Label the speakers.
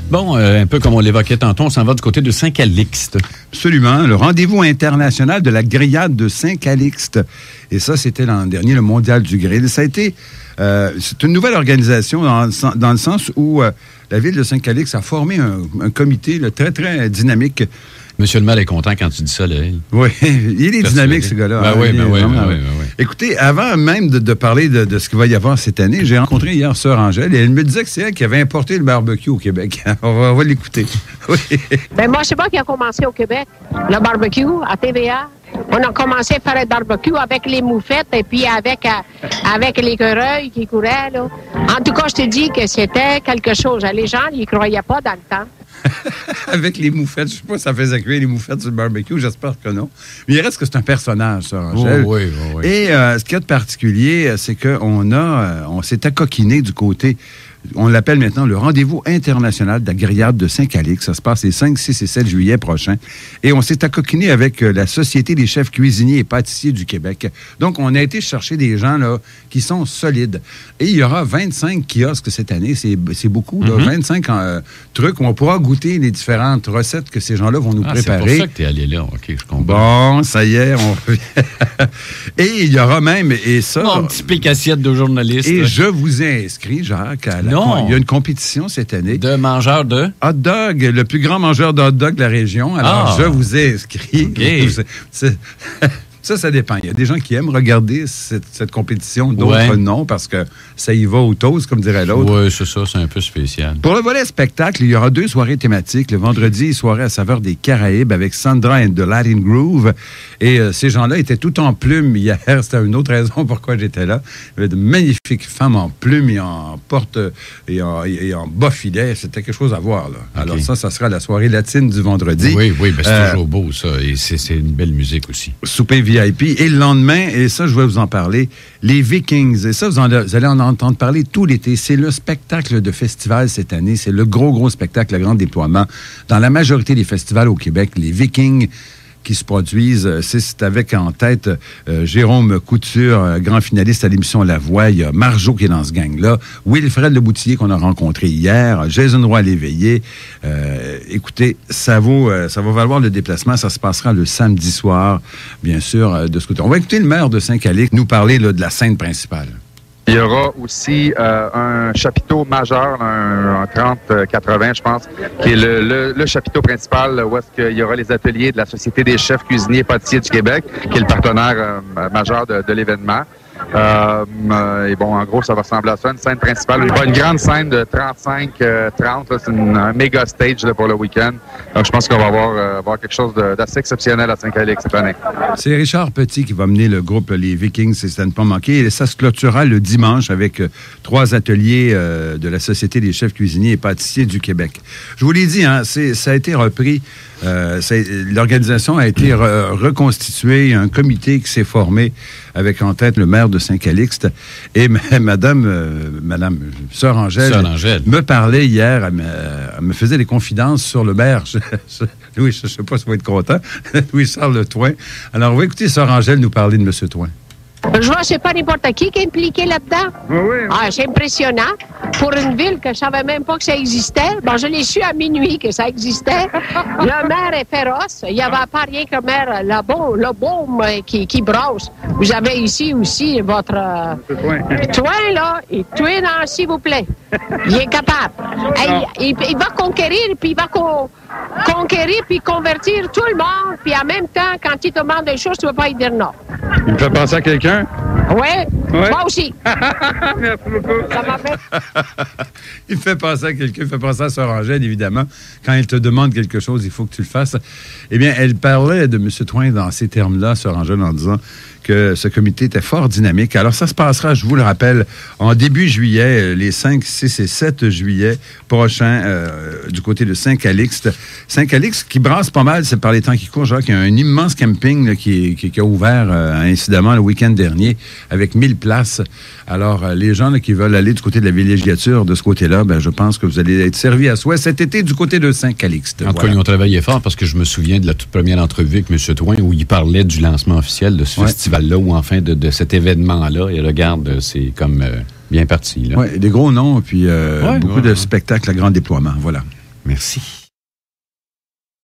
Speaker 1: Bon, un peu comme on l'évoquait tantôt, on s'en va du côté de Saint-Calixte.
Speaker 2: Absolument. Le rendez-vous international de la grillade de Saint-Calixte. Et ça, c'était l'an dernier, le Mondial du grill. Ça a été... c'est une nouvelle organisation dans le sens où la ville de Saint-Calixte a formé un comité là, très, très dynamique.
Speaker 1: Monsieur le maire est content quand tu dis ça, là.
Speaker 2: Oui, il est dynamique, ce gars-là.
Speaker 1: Oui.
Speaker 2: Écoutez, avant même de parler de ce qu'il va y avoir cette année, j'ai rencontré hier Sœur Angèle et elle me disait que c'est elle qui avait importé le barbecue au Québec. On va l'écouter. Oui.
Speaker 3: Ben moi, c'est pas qui a commencé au Québec. Le barbecue à TVA. On a commencé à faire le barbecue avec les moufettes et puis avec l'écureuil qui courait, là. En tout cas, je te dis que c'était quelque chose. Les gens, ils croyaient pas dans le temps.
Speaker 2: Avec les moufettes. Je sais pas si ça faisait cuire les moufettes sur le barbecue. J'espère que non. Mais il reste que c'est un personnage, ça, Angèle.
Speaker 1: Oui.
Speaker 2: Et ce qu'il y a de particulier, c'est qu'on s'est accoquiné du côté... On l'appelle maintenant le rendez-vous international de la grillade de Saint-Calixte. Ça se passe les 5, 6 et 7 juillet prochains. Et on s'est accoquiné avec la Société des chefs cuisiniers et pâtissiers du Québec. Donc, on a été chercher des gens là qui sont solides. Et il y aura 25 kiosques cette année. C'est beaucoup, là, 25 trucs où on pourra goûter les différentes recettes que ces gens-là vont nous préparer.
Speaker 1: C'est pour ça que tu es allé là. OK, je comprends.
Speaker 2: Bon, ça y est, on revient. Et il y aura même, et ça...
Speaker 1: Un petit pic assiette de journalistes.
Speaker 2: Et je vous ai inscrit, Jacques, à la... Non. Il y a une compétition cette année.
Speaker 1: De mangeurs de?
Speaker 2: Hot dog, le plus grand mangeur de hot dog de la région. Alors, je vous ai inscrit. Okay. Ça dépend. Il y a des gens qui aiment regarder cette compétition, d'autres non, parce que ça y va au toast, comme dirait l'autre.
Speaker 1: Oui, c'est ça, c'est un peu spécial.
Speaker 2: Pour le volet spectacle, il y aura 2 soirées thématiques. Le vendredi, soirée à saveur des Caraïbes avec Sandra and the Latin Groove. Et ces gens-là étaient tout en plumes hier. C'était une autre raison pourquoi j'étais là. Il y avait de magnifiques femmes en plumes et en porte et en bas filet. C'était quelque chose à voir, là. Okay. Alors ça sera la soirée latine du vendredi.
Speaker 1: Oui, ben c'est toujours beau, ça. Et c'est une belle musique aussi.
Speaker 2: Souper VIP. Et le lendemain, et ça, je vais vous en parler, les Vikings. Et ça, vous allez en entendre parler tout l'été. C'est le spectacle de festival cette année. C'est le gros spectacle, le grand déploiement. Dans la majorité des festivals au Québec, les Vikings qui se produisent. C'est avec en tête Jérôme Couture, grand finaliste à l'émission La Voix. Il y a Marjo qui est dans ce gang-là. Wilfred Leboutillier qu'on a rencontré hier. Jason Roy-Léveillé. Écoutez, ça va valoir le déplacement. Ça se passera le samedi soir, bien sûr, de ce côté. On va écouter le maire de Saint-Calixte nous parler là, de la scène principale.
Speaker 4: Il y aura aussi un chapiteau majeur, un 30-80, je pense, qui est le chapiteau principal où est-ce qu'il y aura les ateliers de la Société des chefs cuisiniers et pâtissiers du Québec, qui est le partenaire majeur de l'événement. Et bon, en gros, ça va ressembler à ça, une scène principale. Pas une grande scène de 35-30, c'est un méga stage là, pour le week-end. Donc, je pense qu'on va avoir quelque chose d'assez exceptionnel à Saint-Calixte cette année.
Speaker 2: C'est Richard Petit qui va mener le groupe Les Vikings, c'est à ne pas manquer. Et ça se clôturera le dimanche avec 3 ateliers de la Société des chefs cuisiniers et pâtissiers du Québec. Je vous l'ai dit, hein, ça a été repris. L'organisation a été reconstituée, un comité qui s'est formé avec en tête le maire de Saint-Calixte et Madame Sœur Angèle me parlait hier, elle me faisait des confidences sur le maire. Louis, je ne sais pas si vous êtes content, Louis-Charles Le Thoin. Alors, on va écouter Sœur Angèle nous parler de M. Thoin.
Speaker 3: Je vois, c'est pas n'importe qui est impliqué là-dedans.
Speaker 4: Oui.
Speaker 3: Ah, c'est impressionnant. Pour une ville que je savais même pas que ça existait, bon, je l'ai su à minuit que ça existait. Le maire est féroce. Il n'y avait pas rien que le maire, le baume qui brosse. Vous avez ici aussi votre... Thoin, là, et Thoin, s'il vous plaît. Il est capable. Il va conquérir, puis il va conquérir, puis convertir tout le monde. Puis en même temps, quand il te demande des choses, tu ne vas pas lui dire non.
Speaker 4: Il me fait penser à quelqu'un?
Speaker 3: Oui, moi aussi.
Speaker 4: Merci beaucoup.
Speaker 3: Ça m'a fait...
Speaker 2: Il fait penser à quelqu'un, il fait penser à Sœur Angèle, évidemment. Quand il te demande quelque chose, il faut que tu le fasses. Eh bien, elle parlait de M. Thoin dans ces termes-là, Sœur Angèle, en disant que ce comité était fort dynamique. Alors, ça se passera, je vous le rappelle, en début juillet, les 5, 6 et 7 juillet prochains, du côté de Saint-Calixte. Saint-Calixte, qui brasse pas mal, c'est par les temps qui courent, Jacques. Il y a un immense camping là, qui a ouvert, incidemment, le week-end dernier, avec 1000 places. Alors, les gens là, qui veulent aller du côté de la villégiature, de ce côté-là, ben, je pense que vous allez être servis à souhait cet été du côté de Saint-Calixte.
Speaker 1: En tout cas, ils ont travaillé fort parce que je me souviens de la toute première entrevue avec M. Thoin où il parlait du lancement officiel de ce festival-là ou enfin de cet événement-là. Et regarde, c'est comme bien parti.
Speaker 2: Oui, des gros noms, puis beaucoup de spectacles à grand déploiement. Voilà.
Speaker 1: Merci.